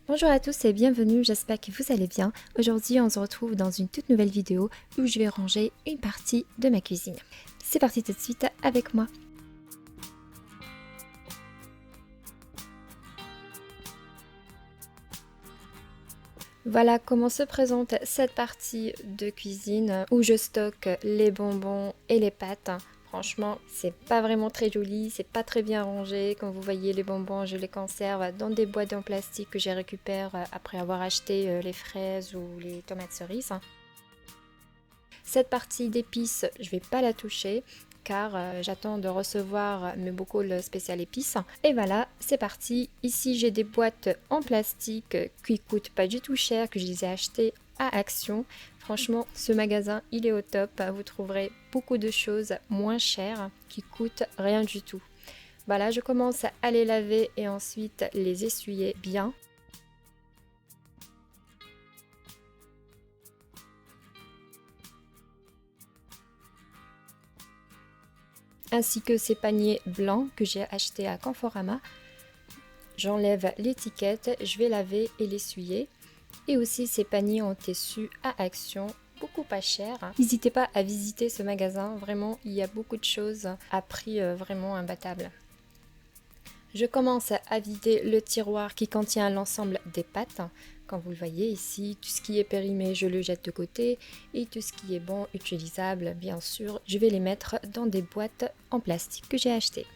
Bonjour à tous et bienvenue, j'espère que vous allez bien. Aujourd'hui on se retrouve dans une toute nouvelle vidéo où je vais ranger une partie de ma cuisine. C'est parti tout de suite avec moi. Voilà comment se présente cette partie de cuisine où je stocke les bonbons et les pâtes. Franchement, c'est pas vraiment très joli, c'est pas très bien rangé. Comme vous voyez, les bonbons, je les conserve dans des boîtes en plastique que j'ai récupérées après avoir acheté les fraises ou les tomates cerises. Cette partie d'épices, je vais pas la toucher car j'attends de recevoir mes bocaux spécial épices. Et voilà, c'est parti. Ici, j'ai des boîtes en plastique qui coûtent pas du tout cher, que je les ai achetées à Action. Franchement, ce magasin, il est au top. Vous trouverez beaucoup de choses moins chères qui coûtent rien du tout. Voilà, je commence à les laver et ensuite les essuyer bien. Ainsi que ces paniers blancs que j'ai achetés à Conforama. J'enlève l'étiquette, je vais laver et l'essuyer. Et aussi ces paniers en tissu à Action, beaucoup pas cher. N'hésitez pas à visiter ce magasin, vraiment il y a beaucoup de choses à prix vraiment imbattable. Je commence à vider le tiroir qui contient l'ensemble des pâtes. Comme vous le voyez ici, tout ce qui est périmé, je le jette de côté. Et tout ce qui est bon, utilisable, bien sûr, je vais les mettre dans des boîtes en plastique que j'ai achetées.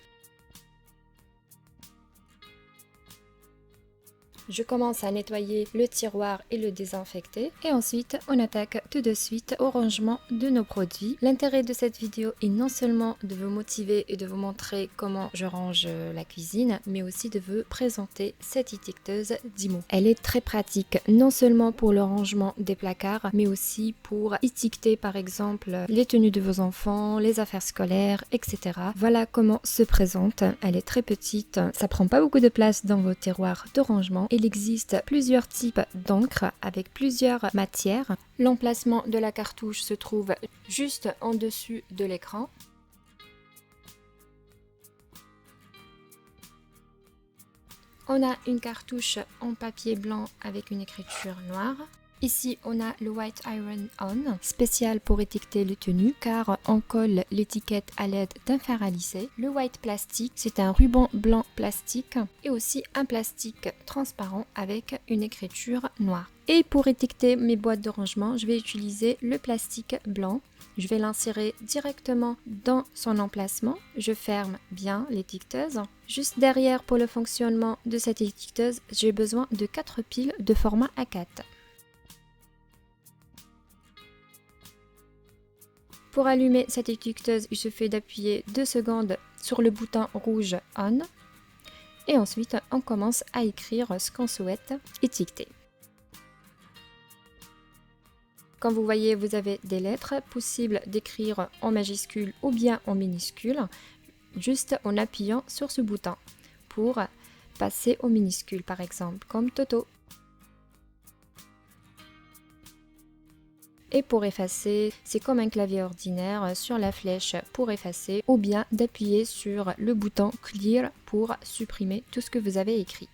Je commence à nettoyer le tiroir et le désinfecter et ensuite on attaque tout de suite au rangement de nos produits. L'intérêt de cette vidéo est non seulement de vous motiver et de vous montrer comment je range la cuisine, mais aussi de vous présenter cette étiqueteuse Dymo. Elle est très pratique, non seulement pour le rangement des placards, mais aussi pour étiqueter par exemple les tenues de vos enfants, les affaires scolaires, etc. Voilà comment se présente. Elle est très petite, ça prend pas beaucoup de place dans vos tiroirs de rangement. Il existe plusieurs types d'encre avec plusieurs matières. L'emplacement de la cartouche se trouve juste en dessus de l'écran. On a une cartouche en papier blanc avec une écriture noire. Ici, on a le White Iron On, spécial pour étiqueter les tenues, car on colle l'étiquette à l'aide d'un fer à lisser. Le White Plastic, c'est un ruban blanc plastique et aussi un plastique transparent avec une écriture noire. Et pour étiqueter mes boîtes de rangement, je vais utiliser le plastique blanc. Je vais l'insérer directement dans son emplacement. Je ferme bien l'étiqueteuse. Juste derrière, pour le fonctionnement de cette étiqueteuse, j'ai besoin de 4 piles de format A4. Pour allumer cette étiqueteuse, il suffit d'appuyer 2 secondes sur le bouton rouge On. Et ensuite, on commence à écrire ce qu'on souhaite étiqueter. Comme vous voyez, vous avez des lettres, possible d'écrire en majuscule ou bien en minuscule, juste en appuyant sur ce bouton pour passer au minuscule, par exemple, comme Toto. Et pour effacer, c'est comme un clavier ordinaire sur la flèche pour effacer ou bien d'appuyer sur le bouton Clear pour supprimer tout ce que vous avez écrit.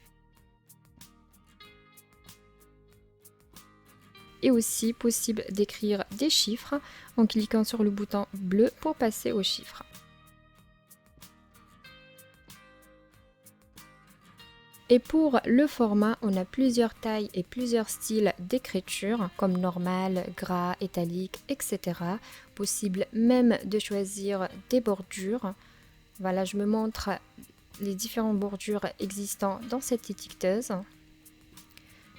Et aussi possible d'écrire des chiffres en cliquant sur le bouton bleu pour passer aux chiffres. Et pour le format, on a plusieurs tailles et plusieurs styles d'écriture, comme normal, gras, italique, etc. Possible même de choisir des bordures. Voilà, je me montre les différentes bordures existantes dans cette étiqueteuse.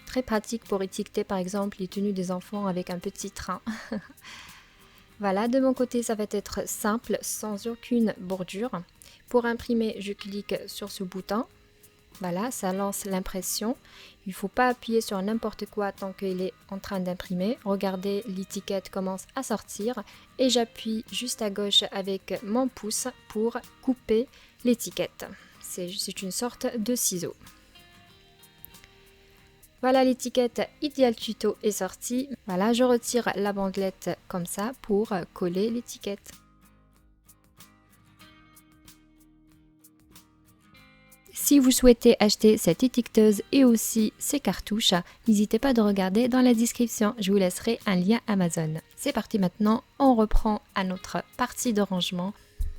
Très pratique pour étiqueter par exemple les tenues des enfants avec un petit train. Voilà, de mon côté, ça va être simple, sans aucune bordure. Pour imprimer, je clique sur ce bouton. Voilà, ça lance l'impression. Il ne faut pas appuyer sur n'importe quoi tant qu'il est en train d'imprimer. Regardez, l'étiquette commence à sortir et j'appuie juste à gauche avec mon pouce pour couper l'étiquette. C'est une sorte de ciseau. Voilà, l'étiquette Ideal Tuto est sortie. Voilà, je retire la bandelette comme ça pour coller l'étiquette. Si vous souhaitez acheter cette étiqueteuse et aussi ces cartouches, n'hésitez pas de regarder dans la description, je vous laisserai un lien Amazon. C'est parti maintenant, on reprend à notre partie de rangement.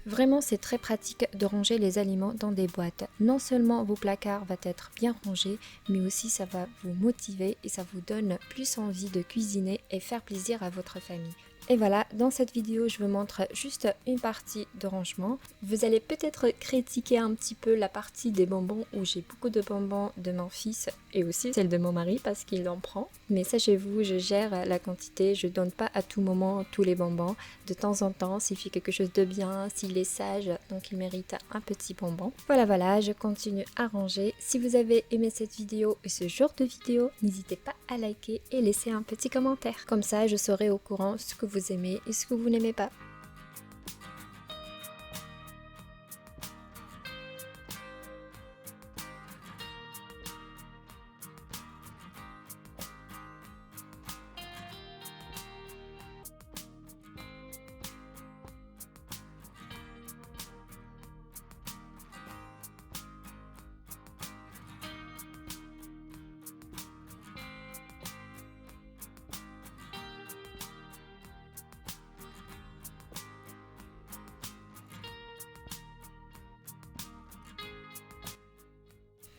Vraiment, c'est très pratique de ranger les aliments dans des boîtes. Non seulement vos placards vont être bien rangés, mais aussi ça va vous motiver et ça vous donne plus envie de cuisiner et faire plaisir à votre famille. Et voilà, dans cette vidéo, je vous montre juste une partie de rangement. Vous allez peut-être critiquer un petit peu la partie des bonbons où j'ai beaucoup de bonbons de mon fils et aussi celle de mon mari parce qu'il en prend. Mais sachez-vous, je gère la quantité, je donne pas à tout moment tous les bonbons. De temps en temps, s'il fait quelque chose de bien, s'il est sage, donc il mérite un petit bonbon. Voilà, je continue à ranger. Si vous avez aimé cette vidéo et ce genre de vidéo, n'hésitez pas à liker et laisser un petit commentaire. Comme ça, je serai au courant ce que vous aimez et ce que vous n'aimez pas.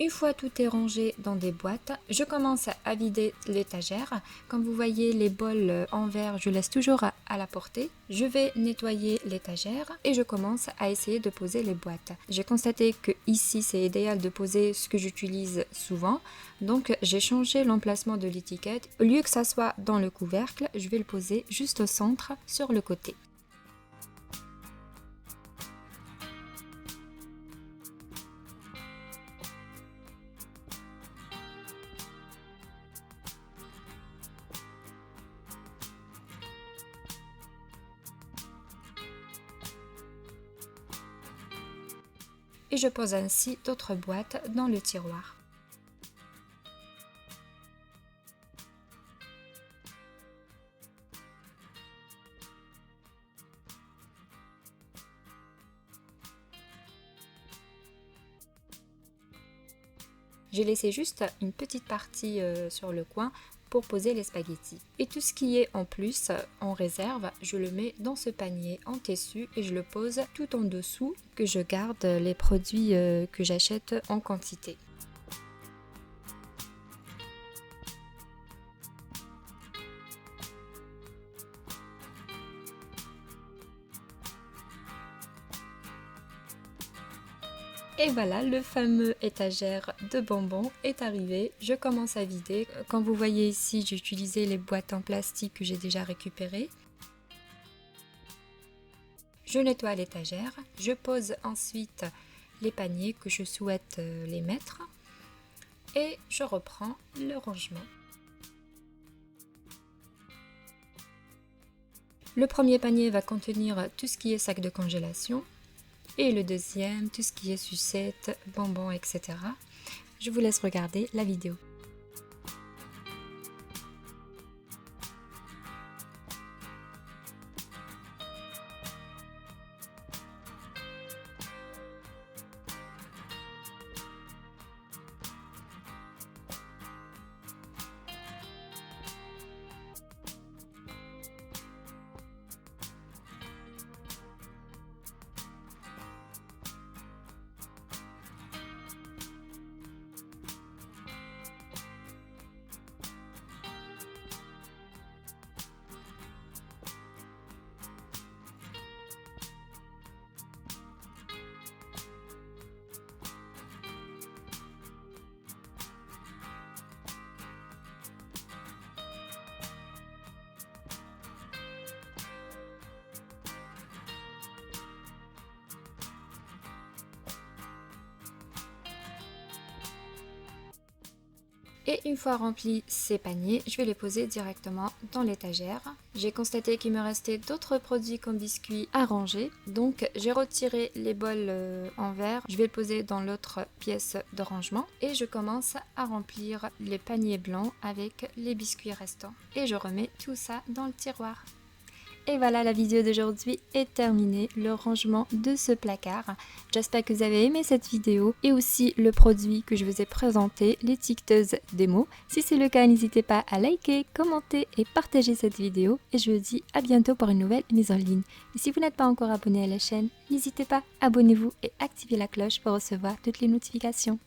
Une fois tout est rangé dans des boîtes, je commence à vider l'étagère. Comme vous voyez, les bols en verre, je laisse toujours à la portée. Je vais nettoyer l'étagère et je commence à essayer de poser les boîtes. J'ai constaté que ici, c'est idéal de poser ce que j'utilise souvent. Donc, j'ai changé l'emplacement de l'étiquette. Au lieu que ça soit dans le couvercle, je vais le poser juste au centre, sur le côté. Et je pose ainsi d'autres boîtes dans le tiroir. J'ai laissé juste une petite partie sur le coin pour poser les spaghettis. Et tout ce qui est en plus, en réserve, je le mets dans ce panier en tissu et je le pose tout en dessous que je garde les produits que j'achète en quantité. Et voilà, le fameux étagère de bonbons est arrivé. Je commence à vider. Comme vous voyez ici, j'ai utilisé les boîtes en plastique que j'ai déjà récupérées. Je nettoie l'étagère. Je pose ensuite les paniers que je souhaite les mettre. Et je reprends le rangement. Le premier panier va contenir tout ce qui est sac de congélation. Et le deuxième, tout ce qui est sucettes, bonbons, etc. Je vous laisse regarder la vidéo. Et une fois remplis ces paniers, je vais les poser directement dans l'étagère. J'ai constaté qu'il me restait d'autres produits comme biscuits à ranger. Donc j'ai retiré les bols en verre. Je vais le poser dans l'autre pièce de rangement. Et je commence à remplir les paniers blancs avec les biscuits restants. Et je remets tout ça dans le tiroir. Et voilà, la vidéo d'aujourd'hui est terminée, le rangement de ce placard. J'espère que vous avez aimé cette vidéo et aussi le produit que je vous ai présenté, l'étiqueteuse démo. Si c'est le cas, n'hésitez pas à liker, commenter et partager cette vidéo. Et je vous dis à bientôt pour une nouvelle mise en ligne. Et si vous n'êtes pas encore abonné à la chaîne, n'hésitez pas, abonnez-vous et activez la cloche pour recevoir toutes les notifications.